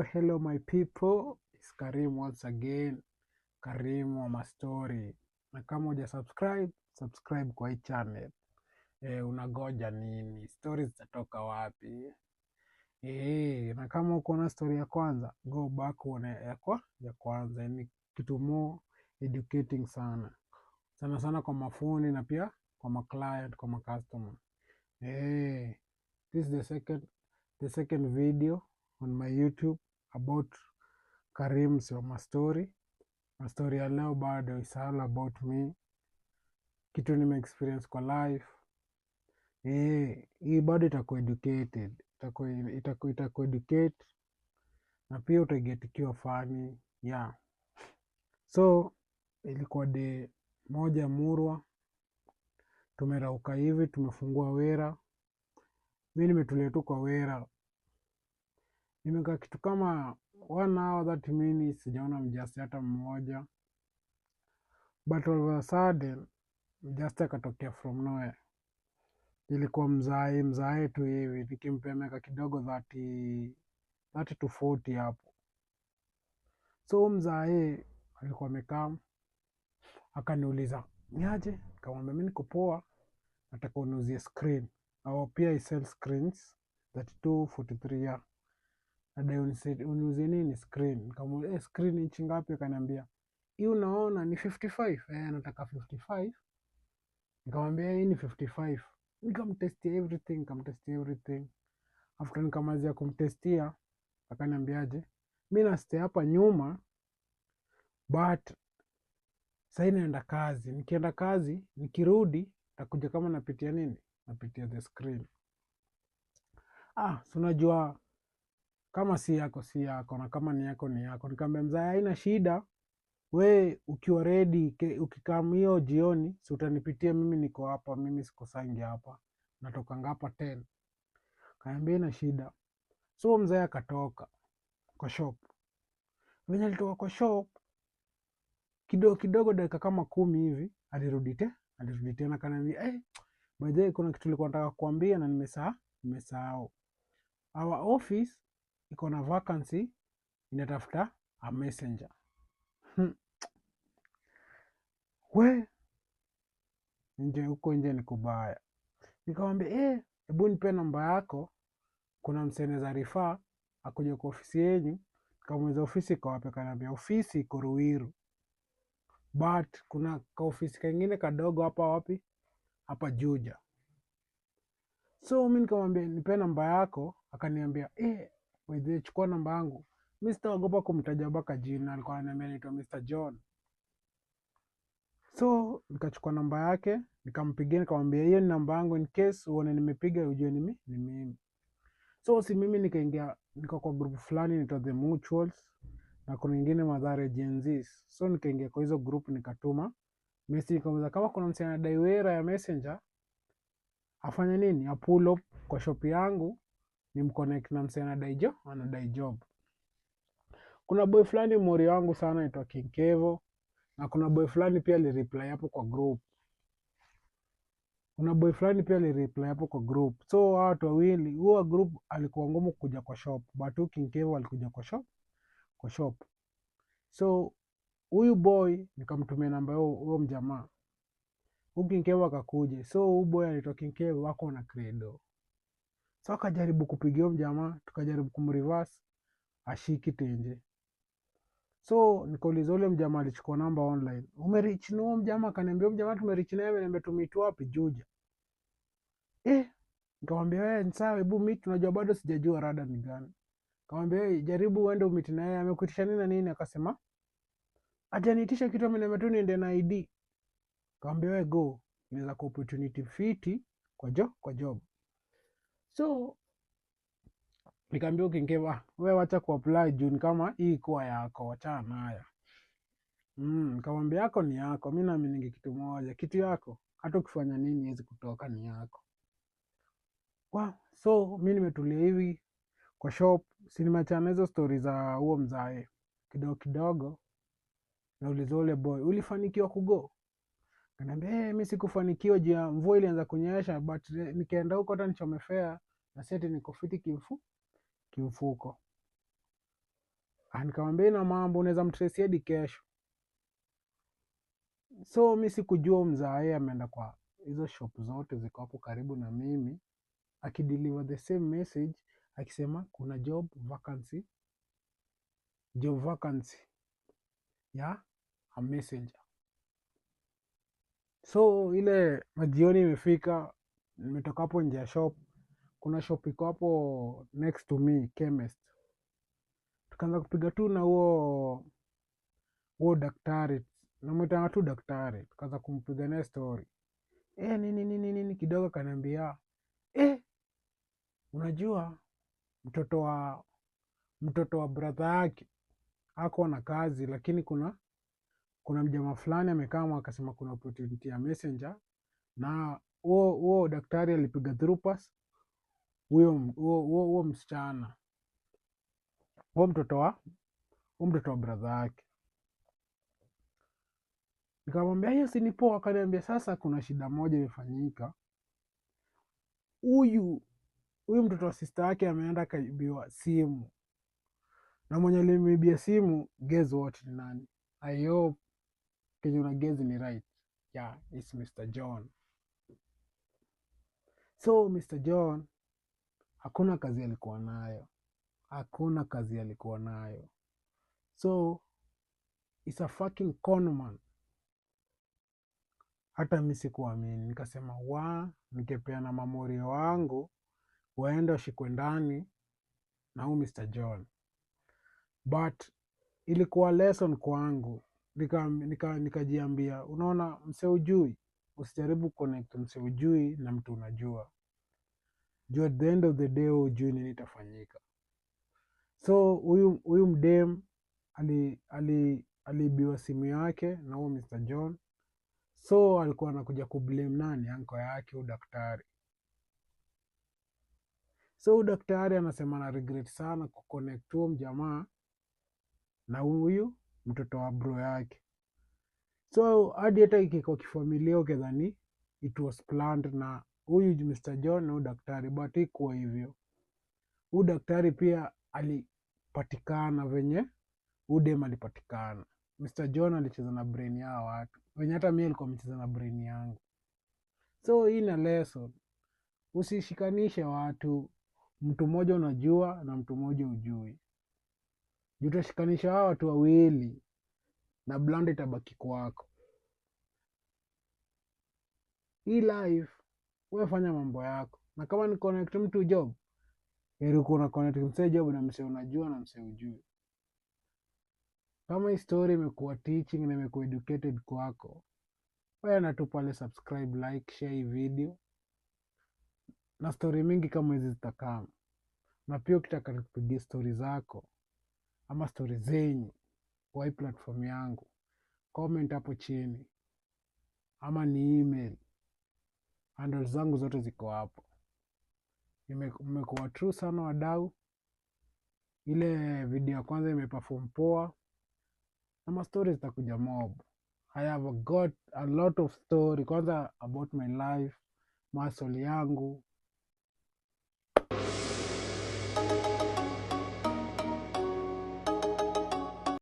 Hello my people. It's Karim once again. Karim wa mastori. Na kama uja subscribe kwa hii channel. Unagoja nini? Stories zitatoka wapi? Na kama uko na story ya kwanza, go back uone ya kwanza. Ni kitu more educating sana. Sana sana kwa mafundi na pia kwa ma-client, kwa ma-customer. This is the second video on my YouTube about Karim's mastori. Mastori ya leo bado is all about me, kitu nime experience kwa life. Hii bado itaku educated, itaku educate na pia utaget ikiwa funny. So ilikuwa day moja Murwa, tumerauka hivi, tumefungua Wera. Mimi nimetulia tu kwa Wera, nimekaa kitu kama 1 hour 30 minutes, sijaona mjasi hata mmoja. But all of a sudden mjasi akatokea from nowhere. Ilikuwa mzae tu hivi, nikimpea miaka kidogo 30 to 40 hapo. So mzae alikuwa amekaa, akaniuliza niaje, nikamwambia mimi niko poa, nataka uniuzie screen. Au pia I sell screens 32 43 Nadai uniuzie nini screen. Nikamwambia screen inchi ngapi? Akaniambia hii unaona ni 55. Nataka 55. Nikamwambia hii ni 55. Nikamtestia everything. After nikamalizia kumtestia, akaniambiaje, mimi na stay hapa nyuma but sasa naenda kazi. Nikienda kazi, nikirudi takuja kama napitia nini? Napitia the screen. Si unajua kama si yako na kama ni yako ni yako. Nikamwambia mzee haina shida. We ukiwa ready, ukikam hiyo jioni, si utanipitia, mimi niko hapa, mimi sikosangi hapa. Natoka hapa 10. Kaniambia haina shida. So mzee akatoka kwa shop. Venye alitoka kwa shop, kidogo dakika kama 10 hivi, alirudi tena akaniambia, by the way kuna kitu nilikuwa nataka kukuambia na nimesahau. Our office iko na vacancy, inatafuta a messenger. We huko nje ni kubaya. Nikamwambia hebu nipe namba yako, kuna mseneza rifaa akuje kwa ofisi yenu. Nikamwambia ofisi iko wapi? Akaniambia ofisi iko Ruiru, but kuna ka ofisi kingine kadogo hapa wapi, hapa Juja. So mimi nikamwambia nipe namba yako. Akaniambia wewe chukua namba yangu, mimi sitaogopa kumtaja baka jina. Alikuwa ananiambia anaitwa Mr. John. So nikachukua namba yake, nikampigia, nikamwambia hiyo ni namba yangu, in case uone nimepiga ujue ni mimi. So si mimi nikaingia, niko kwa group fulani inaitwa The Mutuals, na kuna nyingine Mathare Gen Z. So nikaingia kwa hizo group, nikatuma message, nikamwambia kama kuna mtu anadai Wera ya messenger, afanye nini? A pull up kwa shop yangu, nimconnect na mtu anadai job. Kuna boy fulani mori wangu sana anaitwa King Kevo, na kuna boy fulani pia alireply hapo kwa group. So watu wawili, huo group alikuwa ngumu kuja kwa shop, but King Kevo alikuja kwa shop. So huyu boy nikamtumia namba huo mjamaa, King Kevo akakuja. So huyu boy anaitwa King Kevo wako na credo. So akajaribu kupigia mjamaa, tukajaribu kumreverse, ashiki tenje. So nikauliza ule mjamaa alichukua namba online, umereach na huyo mjamaa? Akaniambia mjamaa tumereach naye, ameniambia tumeet wapi? Juja. Nikamwambia wewe ni sawa, hebu meet, tunajua bado sijajua rada ni gani. Nikamwambia jaribu uende umeet naye, amekuitisha nini na nini? Akasema hajaniitisha kitu, ameniambia tu niende na ID. Nikamwambia wewe go, inaweza kuwa opportunity fiti kwa job. So nikamwambia King Kevo, wewe wacha kuapply juu kama hii kwa yako, achana nayo. Nikamwambia yako ni yako, mimi naamini kitu moja, kitu yako hata ukifanya nini hizi kutoka ni yako. So mimi nimetulia hivi kwa shop, si nimeachana hizo story za huo mzae. Kidogo nauliza ule boy, ulifanikiwa kugo? Akaniambia mimi sikufanikiwa juu ya mvua ilianza kunyesha, but nikaenda huko hata nichomefea na seti niko fiti kimfuko. Nikamwambia ina mambo, unaweza mtrace hadi kesho. So mi sikujua mzae ameenda kwa hizo shop zote ziko hapo karibu na mimi, akideliver the same message akisema kuna job vacancy ya a messenger. So ile majioni imefika, nimetoka hapo nje ya shop, kuna shop iko hapo next to me, chemist. Tukaanza kupiga tu na huo daktari, namwitanga tu daktari, tukaanza kumpiga naye story. Nini kidogo kaniambia, unajua mtoto wa brother yake ako na kazi, lakini kuna mjamaa fulani amekaa akasema kuna opportunity ya messenger, na huo daktari alipiga through pass huo msichana, huo mtoto wa brother yake. Nikamwambia hiyo si ni poa. Akaniambia sasa kuna shida moja imefanyika, huyu mtoto wa sister yake ameenda kaibiwa simu, na mwenye alimwibia simu, guess what ni nani? I hope kenye una guess ni right. Yeah, it's Mr. John. So Mr. John hakuna kazi alikuwa nayo, so it's a fucking con man. Hata mi sikuamini, nikasema ningepeana mamorio wangu waende washikwe ndani na huu Mr. John. But ilikuwa lesson kwangu, nikajiambia unaona, mse ujui, usijaribu connect mse ujui na mtu unajua. Juu at the end of the day ujui nini itafanyika. So huyu mdem aliibiwa simu yake na huo Mr. John. So alikuwa anakuja kublame nani? Anko yake, huyu daktari. So huyu daktari anasema na regret sana kuconnect huo mjamaa na huyu mtoto wa bro yake. So hadi hata ikikuwa kifamilia ukidhani it was planned na huyu Mr. John na huyu daktari, but ikuwa hivyo. Huyu daktari pia alipatikana venye udem alipatikana. Mr. John alicheza na brain ya watu venye hata mimi alikuwa amecheza na brain yangu. So hii na lesson, usishikanishe watu, mtu mmoja unajua na mtu mmoja ujui. Utashikanisha hawa watu wawili na blanda itabaki kwako. Hii life wewe fanya mambo yako, na kama ni connect mtu job, heri kuna connect mse job na mse unajua na mse ujui. Kama hii story imekuwa teaching na imekuwa educated kwako, wewe na tu pale subscribe, like, share hii video, na story mingi kama hizi zitakama. Na pia ukitaka nikupigie story zako ama story zenyu kwa hii platform yangu, comment hapo chini ama ni email. Handles zangu zote ziko hapo. Mmekuwa true sana wadau. Ile video ya kwanza imeperform poa, na ma stories zitakuja mob. I have got a lot of story, kwanza about my life, maswali yangu,